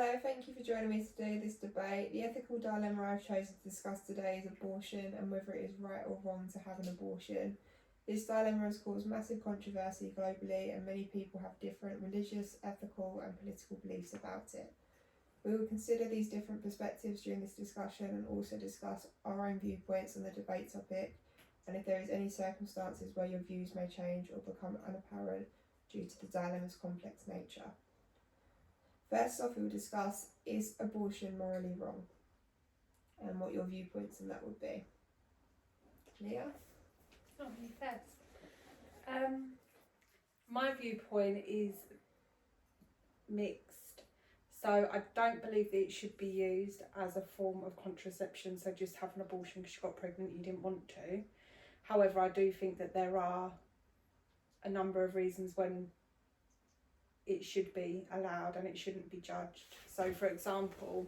Hello, thank you for joining me today in this debate. The ethical dilemma I've chosen to discuss today is abortion and whether it is right or wrong to have an abortion. This dilemma has caused massive controversy globally, and many people have different religious, ethical, and political beliefs about it. We will consider these different perspectives during this discussion and also discuss our own viewpoints on the debate topic, and if there is any circumstances where your views may change or become unapparent due to the dilemma's complex nature. First off, we will discuss, is abortion morally wrong? And what your viewpoints on that would be. Leah? Oh, me first. My viewpoint is mixed. So I don't believe that it should be used as a form of contraception, so just have an abortion because you got pregnant and you didn't want to. However, I do think that there are a number of reasons when it should be allowed and it shouldn't be judged. So for example,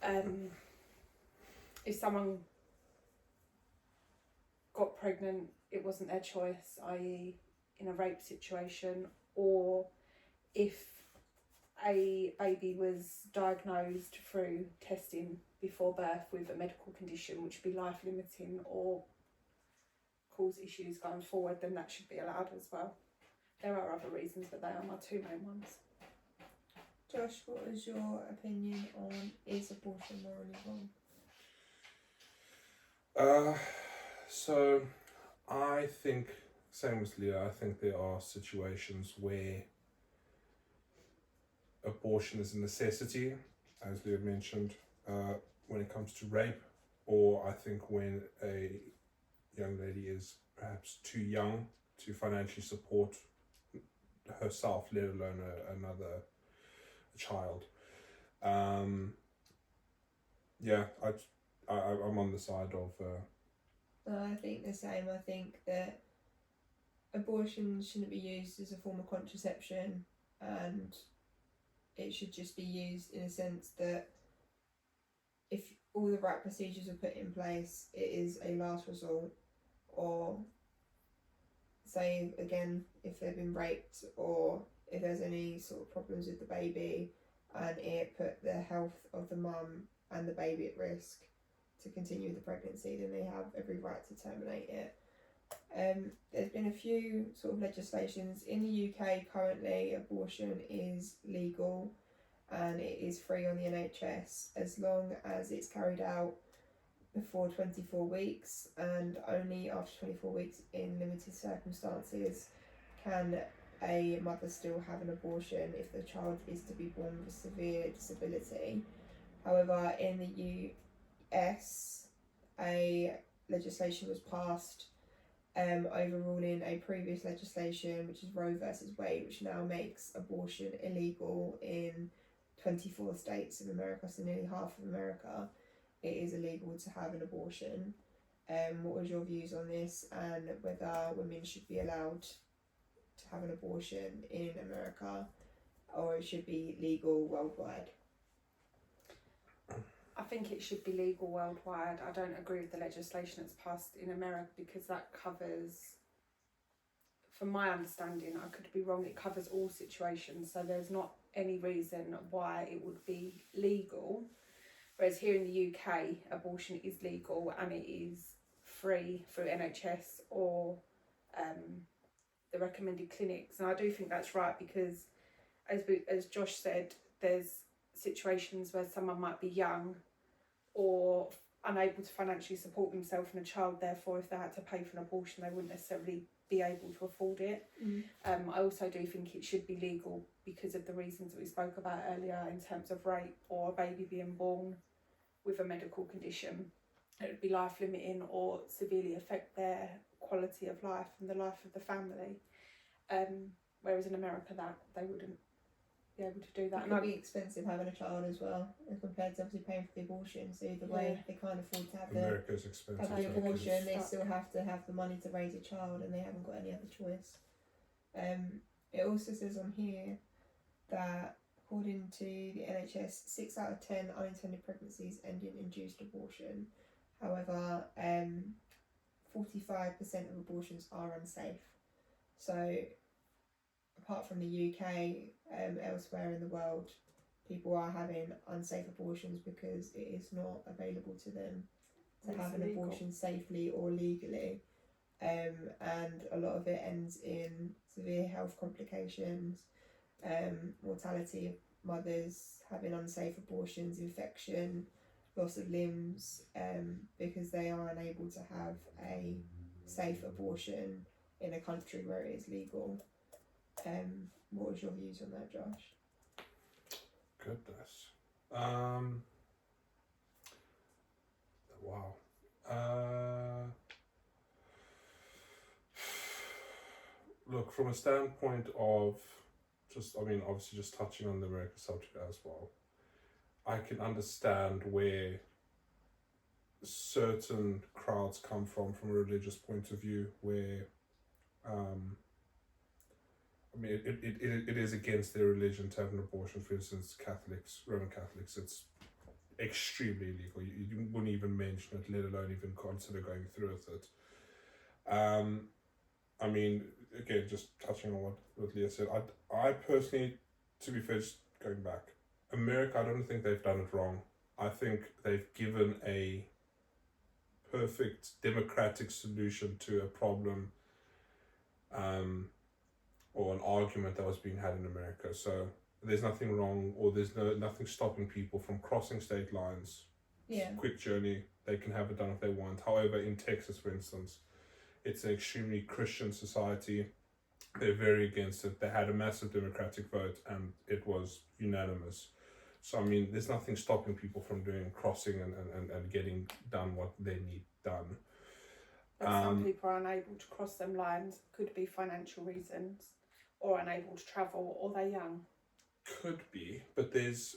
if someone got pregnant, it wasn't their choice, i.e. in a rape situation, or if a baby was diagnosed through testing before birth with a medical condition which would be life limiting or cause issues going forward, then that should be allowed as well. There are other reasons, but they are my two main ones. Josh, what is your opinion on, is abortion morally wrong? So I think, same as Leah, I think there are situations where abortion is a necessity, as Leah mentioned, when it comes to rape, or I think when a young lady is perhaps too young to financially support herself, let alone another child. I'm on the side of I think the same. I think that abortion shouldn't be used as a form of contraception, and it should just be used in a sense that if all the right procedures are put in place, it is a last resort. Or say again, if they've been raped or if there's any sort of problems with the baby and it put the health of the mum and the baby at risk to continue the pregnancy, then they have every right to terminate it. There's been a few sort of legislations in the UK currently. Abortion is legal and it is free on the NHS as long as it's carried out before 24 weeks, and only after 24 weeks in limited circumstances can a mother still have an abortion if the child is to be born with a severe disability. However, in the US, a legislation was passed overruling a previous legislation, which is Roe versus Wade, which now makes abortion illegal in 24 states of America, so nearly half of America. It is illegal to have an abortion. What was your views on this, and whether women should be allowed to have an abortion in America, or it should be legal worldwide? I think it should be legal worldwide. I don't agree with the legislation that's passed in America because that covers, from my understanding, I could be wrong, it covers all situations, so there's not any reason why it would be legal. Whereas here in the UK, abortion is legal and it is free through NHS or the recommended clinics. And I do think that's right because, as Josh said, there's situations where someone might be young or unable to financially support themselves and a child, therefore if they had to pay for an abortion they wouldn't necessarily be able to afford it. I also do think it should be legal because of the reasons that we spoke about earlier in terms of rape or a baby being born with a medical condition. It would be life limiting or severely affect their quality of life and the life of the family. Whereas in America that they wouldn't be able to do that. It could be expensive having a child as well, as compared to obviously paying for the abortion. So either way, they can't afford to have America's expensive. the abortion. They still have to have the money to raise a child, and they haven't got any other choice. It also says on here that according to the NHS, 6 out of 10 unintended pregnancies end in induced abortion. However, 45% of abortions are unsafe. So apart from the UK, elsewhere in the world, people are having unsafe abortions because it is not available to them to It's have an illegal. abortion safely or legally. And a lot of it ends in severe health complications, mortality of mothers, having unsafe abortions, infection, loss of limbs, because they are unable to have a safe abortion in a country where it is legal. What was your views on that, Josh? Goodness. Wow. Look, from a standpoint of obviously just touching on the America subject as well, I can understand where certain crowds come from a religious point of view, where it is against their religion to have an abortion. For instance, Catholics, Roman Catholics, it's extremely illegal. You wouldn't even mention it, let alone even consider going through with it. Again, just touching on what Leah said, I personally, to be fair, just going back, America, I don't think they've done it wrong. I think they've given a perfect democratic solution to a problem or an argument that was being had in America. So there's nothing wrong, or there's nothing stopping people from crossing state lines. Yeah. Quick journey, they can have it done if they want. However, in Texas, for instance, it's an extremely Christian society. They're very against it. They had a massive democratic vote and it was unanimous. So, there's nothing stopping people from doing crossing and getting done what they need done. But some people are unable to cross them lines, could be financial reasons, or unable to travel, or they're young. Could be, but there's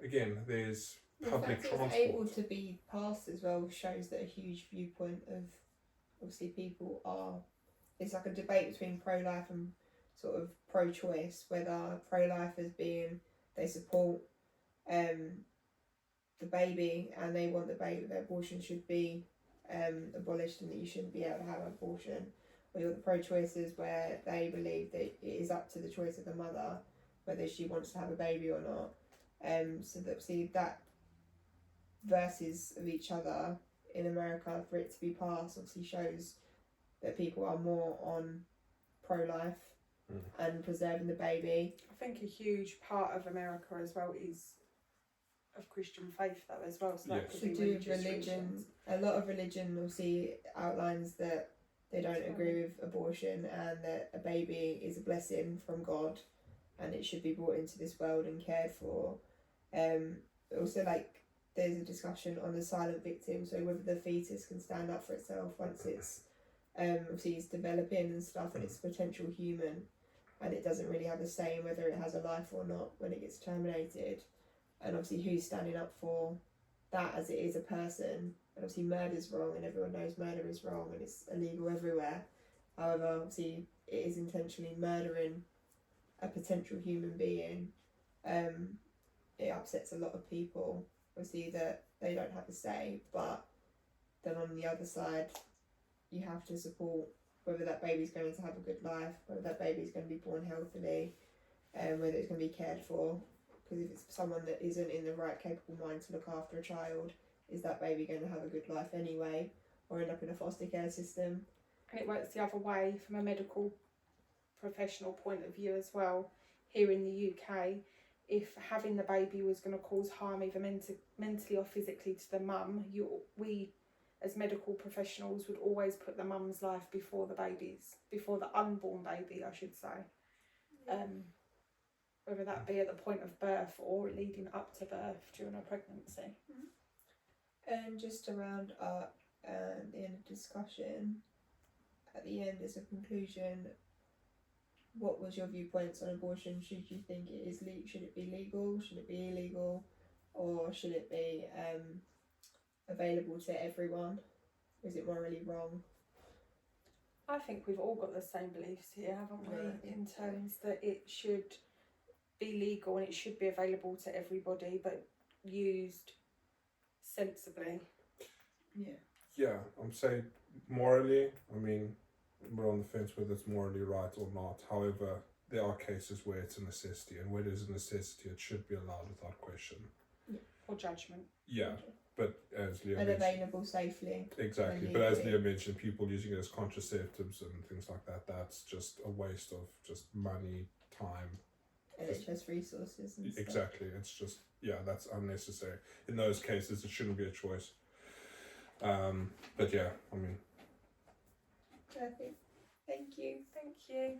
The public fact it's transport. able to be passed as well shows that a huge viewpoint of obviously people are. It's like a debate between pro-life and sort of pro-choice, whether pro-lifers being they support the baby and they want the baby, the abortion should be abolished and that you shouldn't be able to have an abortion, or you're the pro-choicers where they believe that it is up to the choice of the mother whether she wants to have a baby or not. So that see that verses of each other in America, for it to be passed, obviously shows that people are more on pro-life and preserving the baby. I think a huge part of America as well is of Christian faith though as well. So that could To be do with religious religion, reasons. a lot of religion obviously outlines that they don't agree with abortion and that a baby is a blessing from God and it should be brought into this world and cared for. Also, there's a discussion on the silent victim, so whether the fetus can stand up for itself once it's obviously it's developing and stuff and it's potential human, and it doesn't really have a say in whether it has a life or not when it gets terminated. And obviously who's standing up for that as it is a person. And obviously murder's wrong and everyone knows murder is wrong and it's illegal everywhere. However, obviously it is intentionally murdering a potential human being. It upsets a lot of people, obviously, that they don't have a say, but then on the other side you have to support whether that baby's going to have a good life, whether that baby's going to be born healthily, whether it's going to be cared for. Because if it's someone that isn't in the right capable mind to look after a child, is that baby going to have a good life anyway, or end up in a foster care system? And it works the other way from a medical professional point of view as well. Here in the UK, if having the baby was going to cause harm either mentally or physically to the mum, we as medical professionals would always put the mum's life before the unborn baby, I should say. Whether that be at the point of birth or leading up to birth during a pregnancy. And just to round up the end of discussion, at the end as a conclusion, what was your viewpoints on abortion? Should you think it is should it be legal? Should it be illegal? Or should it be available to everyone? Is it morally wrong? I think we've all got the same beliefs here, haven't we? Yeah. In terms that it should be legal and it should be available to everybody, but used sensibly. Yeah, I'm saying morally, we're on the fence whether it's morally right or not. However, there are cases where it's a necessity, and where there's a necessity, it should be allowed without question. Or judgment. Yeah, but as Leah And mentioned, available safely. exactly. and But as legally. Leah mentioned, people using it as contraceptives and things like that, that's just a waste of just money, time. NHS resources and stuff. Exactly. It's just, yeah, that's unnecessary. In those cases, it shouldn't be a choice. But yeah, I mean, Perfect. Thank you. Thank you.